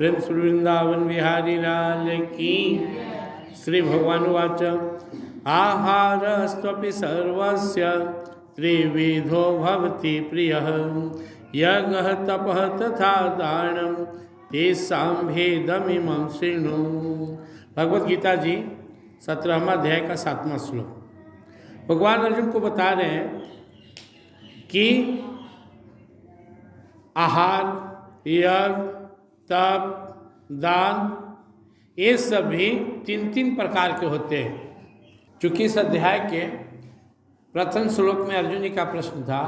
प्रेम श्री वृंदावन बिहारी लाल की। श्री भगवान उवाच आहारस्त्वपि सर्वस्य त्रिविधो भवति प्रियः यज्ञः तपः तथा दानं तेषां भेदमिमं शृणु। भगवत गीता जी 17वां अध्याय का 7वां श्लोक। भगवान अर्जुन को बता रहे हैं कि आहार, यज्ञ, तप, दान ये सभी तीन प्रकार के होते हैं। चूँकि इस अध्याय के प्रथम श्लोक में अर्जुन जी का प्रश्न था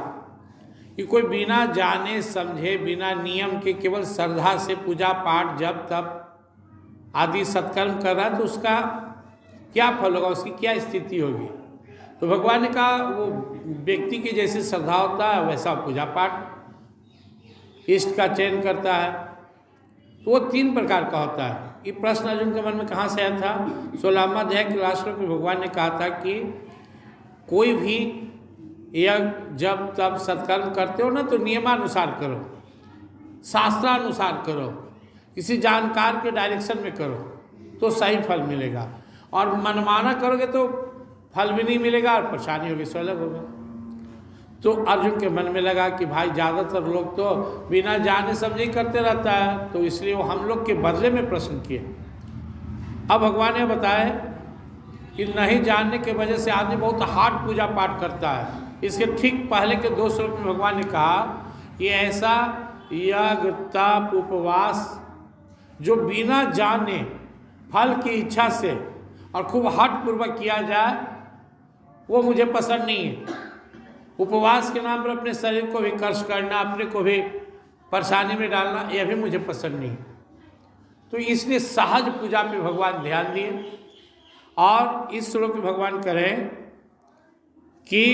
कि कोई बिना जाने समझे, बिना नियम के केवल श्रद्धा से पूजा पाठ, जप तप आदि सत्कर्म कर रहा है तो उसका क्या फल होगा, उसकी क्या स्थिति होगी। तो भगवान ने कहा वो व्यक्ति की जैसी श्रद्धा होता है वैसा पूजा पाठ इष्ट का चयन करता है, तो वो 3 प्रकार का होता है। ये प्रश्न अर्जुन के मन में कहाँ से आया था? 16वां अध्याय के लास्ट में भगवान ने कहा था कि कोई भी यज्ञ जब तब सत्कर्म करते हो ना तो नियमानुसार करो, शास्त्रानुसार करो, किसी जानकार के डायरेक्शन में करो तो सही फल मिलेगा, और मनमाना करोगे तो फल भी नहीं मिलेगा और परेशानी होगी, स्वलभ होगा। तो अर्जुन के मन में लगा कि भाई ज़्यादातर लोग तो बिना जाने समझे करते रहता है, तो इसलिए वो हम लोग के बदले में प्रश्न किए। अब भगवान ने बताया कि नहीं जानने के वजह से आदमी बहुत हार्ड पूजा पाठ करता है। इसके ठीक पहले के 2 श्लोक में भगवान ने कहा कि ऐसा यज्ञ, तप, उपवास जो बिना जाने फल की इच्छा से और खूब हठपूर्वक किया जाए वो मुझे पसंद नहीं है। उपवास के नाम पर अपने शरीर को भी कष्ट करना, अपने को भी परेशानी में डालना, यह भी मुझे पसंद नहीं। तो इसलिए सहज पूजा पे भगवान ध्यान दिए। और इस श्लोक में भगवान करें कि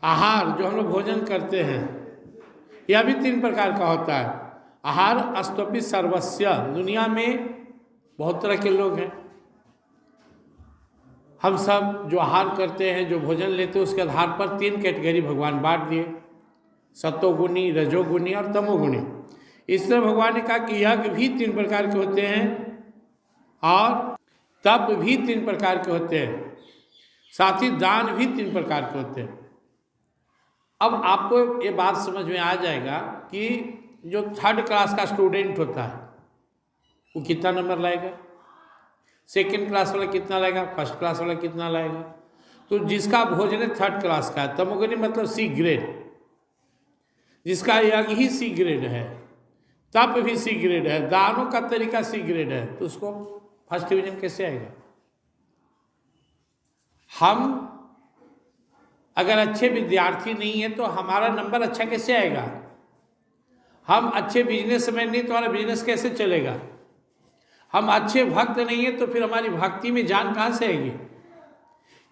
आहार जो हम लोग भोजन करते हैं यह भी 3 प्रकार का होता है। आहार अस्त्वपि सर्वस्य, दुनिया में बहुत तरह के लोग हैं। हम सब जो आहार करते हैं, जो भोजन लेते हैं, उसके आधार पर 3 कैटेगरी भगवान बांट दिए, सत्वगुणी, रजोगुणी और तमोगुणी। इस तरह भगवान ने कहा कि यज्ञ भी 3 प्रकार के होते हैं और तप भी 3 प्रकार के होते हैं, साथ ही दान भी 3 प्रकार के होते हैं। अब आपको ये बात समझ में आ जाएगा कि जो 3rd क्लास का स्टूडेंट होता है वो कितना नंबर लाएगा, 2nd क्लास वाला कितना लाएगा, 1st क्लास वाला कितना लाएगा। तो जिसका भोजन 3rd क्लास का है, तमोगुणी मतलब C ग्रेड, जिसका यज्ञ ही C ग्रेड है, तप भी C ग्रेड है, दानों का तरीका C ग्रेड है, तो उसको 1st डिवीजन कैसे आएगा? हम अगर अच्छे विद्यार्थी नहीं है तो हमारा नंबर अच्छा कैसे आएगा? हम अच्छे बिजनेसमैन नहीं तो हमारा बिजनेस कैसे चलेगा? हम अच्छे भक्त नहीं है तो फिर हमारी भक्ति में जान कहाँ से आएगी?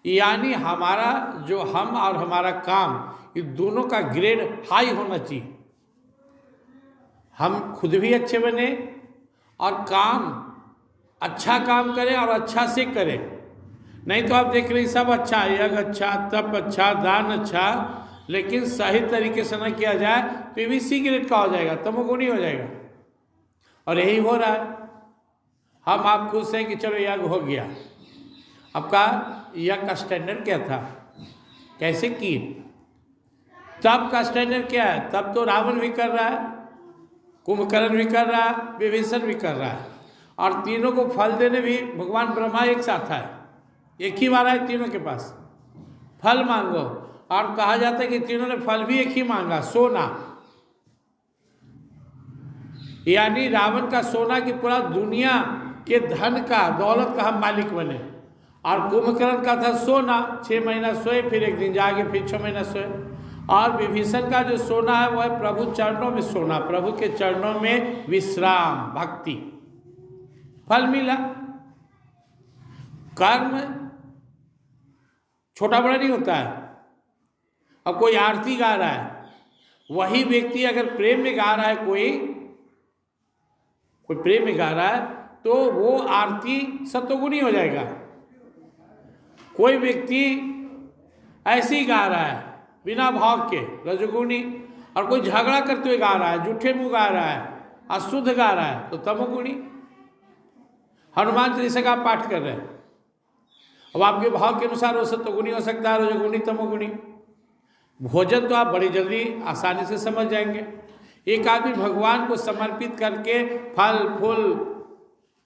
यानी हमारा जो हम और हमारा काम, ये दोनों का ग्रेड हाई होना चाहिए। हम खुद भी अच्छे बने और काम अच्छा काम करें और अच्छा से करें। नहीं तो आप देख रहे हैं सब अच्छा, यज्ञ अच्छा, तप अच्छा, दान अच्छा, लेकिन सही तरीके से न किया जाए तो ये भी C ग्रेड का हो जाएगा, तमोगुणी हो जाएगा। और यही हो रहा है। हम आप खुश हैं कि चलो यज्ञ हो गया। आपका यज्ञ का स्टैंडर्ड क्या था, कैसे किए? तप का स्टैंडर्ड क्या है? तब तो रावण भी कर रहा है, कुंभकर्ण भी कर रहा है, विभीषण भी कर रहा है, और तीनों को फल देने भी भगवान ब्रह्मा एक साथ है, एक ही बार है तीनों के पास, फल मांगो। और कहा जाता है कि तीनों ने फल भी एक ही मांगा, सोना। यानी रावण का सोना की पूरा दुनिया के धन का, दौलत का हम मालिक बने। और कुंभकर्ण का था सोना, 6 महीना सोए, फिर एक दिन जागे, फिर 6 महीना सोए। और विभीषण का जो सोना है वो है प्रभु चरणों में सोना, प्रभु के चरणों में विश्राम, भक्ति। फल मिला। कर्म छोटा बड़ा नहीं होता है। अब कोई आरती गा रहा है, वही व्यक्ति अगर प्रेम में गा रहा है, कोई प्रेम में गा रहा है तो वो आरती सत्वगुणी हो जाएगा। कोई व्यक्ति ऐसे ही गा रहा है बिना भाव के, रजोगुणी। और कोई झगड़ा करते हुए गा रहा है, झूठे मुंह गा रहा है, अशुद्ध गा रहा है तो तमोगुणी। हनुमान चालीसा का पाठ कर रहे हैं, अब आपके भाव के अनुसार वो सत्वगुणी हो सकता है, रजोगुणी, तमोगुणी। भोजन तो आप बड़ी जल्दी आसानी से समझ जाएंगे। एक आदमी भगवान को समर्पित करके फल फूल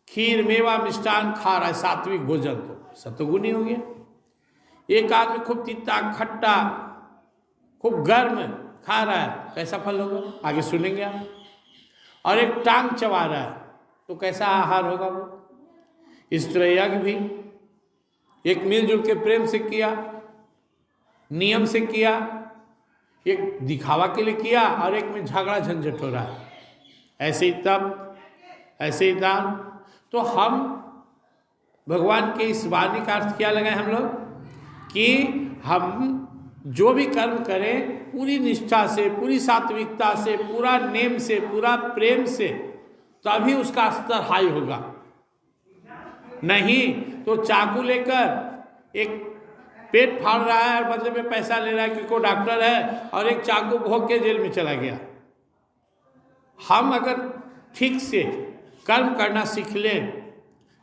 खीर मेवा मिष्ठान खा रहा है, सात्विक भोजन, तो सत्वगुणी हो गया। एक आदमी खूब तीता खट्टा खूब गर्म खा रहा है, कैसा फल होगा आगे सुनेंगे आप। और एक टांग चबा रहा है तो कैसा आहार होगा वो। इस तरह यज्ञ भी एक मिलजुल के प्रेम से किया, नियम से किया, एक दिखावा के लिए किया और एक में झगड़ा झंझट हो रहा है। ऐसे ही तप, ऐसे ही दान। तो हम भगवान के इस वाणी का अर्थ क्या लगाए हम लोग कि हम जो भी कर्म करें पूरी निष्ठा से, पूरी सात्विकता से, पूरा नेम से, पूरा प्रेम से, तभी उसका स्तर हाई होगा। नहीं तो चाकू लेकर एक पेट फाड़ रहा है और बदले में पैसा ले रहा है क्योंकि वो डॉक्टर है, और एक चाकू भोग के जेल में चला गया। हम अगर ठीक से कर्म करना सीख लें,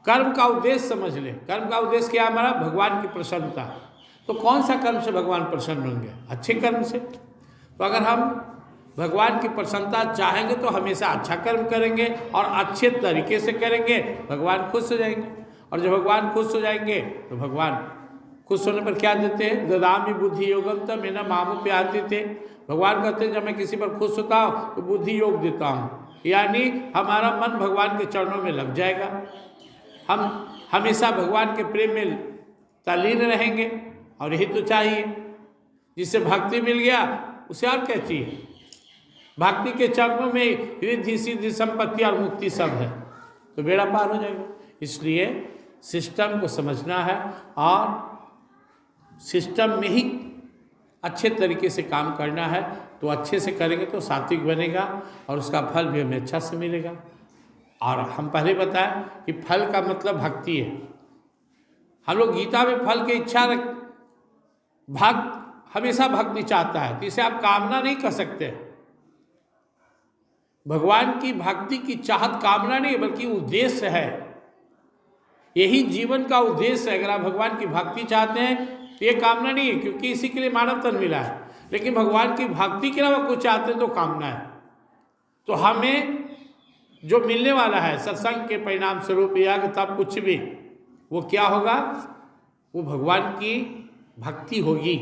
कर्म का उद्देश्य समझ लें, कर्म का उद्देश्य क्या हमारा, भगवान की प्रसन्नता, तो कौन सा कर्म से भगवान प्रसन्न होंगे, अच्छे कर्म से। तो अगर हम भगवान की प्रसन्नता चाहेंगे तो हमेशा अच्छा कर्म करेंगे और अच्छे तरीके से करेंगे, भगवान खुश हो जाएंगे। और जब भगवान खुश हो जाएंगे तो भगवान खुश होने पर क्या देते हैं, ददामि बुद्धि योगम तम मेरा मामू पे आते थे। भगवान कहते हैं जब मैं किसी पर खुश होता हूँ तो बुद्धि योग देता हूँ, यानी हमारा मन भगवान के चरणों में लग जाएगा, हम हमेशा भगवान के प्रेम में तल्लीन रहेंगे। और यही तो चाहिए, जिससे भक्ति मिल गया उसे और क्या चाहिए। भक्ति के चरणों में रिद्धि सिद्धि संपत्ति और मुक्ति सब है, तो बेड़ा पार हो जाएगा। इसलिए सिस्टम को समझना है और सिस्टम में ही अच्छे तरीके से काम करना है, तो अच्छे से करेंगे तो सात्विक बनेगा और उसका फल भी हमें अच्छा से मिलेगा। और हम पहले बताएं कि फल का मतलब भक्ति है। हम लोग गीता में फल की इच्छा रख, भक्त हमेशा भक्ति चाहता है, तो इसे आप कामना नहीं कर सकते। भगवान की भक्ति की चाहत कामना नहीं बल्कि उद्देश्य है, यही जीवन का उद्देश्य है। अगर आप भगवान की भक्ति चाहते हैं तो ये कामना नहीं है, क्योंकि इसी के लिए मानव तन मिला है। लेकिन भगवान की भक्ति के अलावा कुछ चाहते हैं तो कामना है। तो हमें जो मिलने वाला है सत्संग के परिणाम स्वरूप या तब कुछ भी, वो क्या होगा, वो भगवान की भक्ति होगी।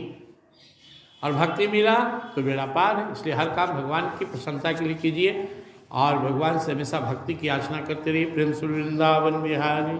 और भक्ति मिला तो बेड़ा पार है। इसलिए हर काम भगवान की प्रसन्नता के लिए कीजिए और भगवान से हमेशा भक्ति की याचना करते रहिए। प्रेम से वृंदावन बिहारी।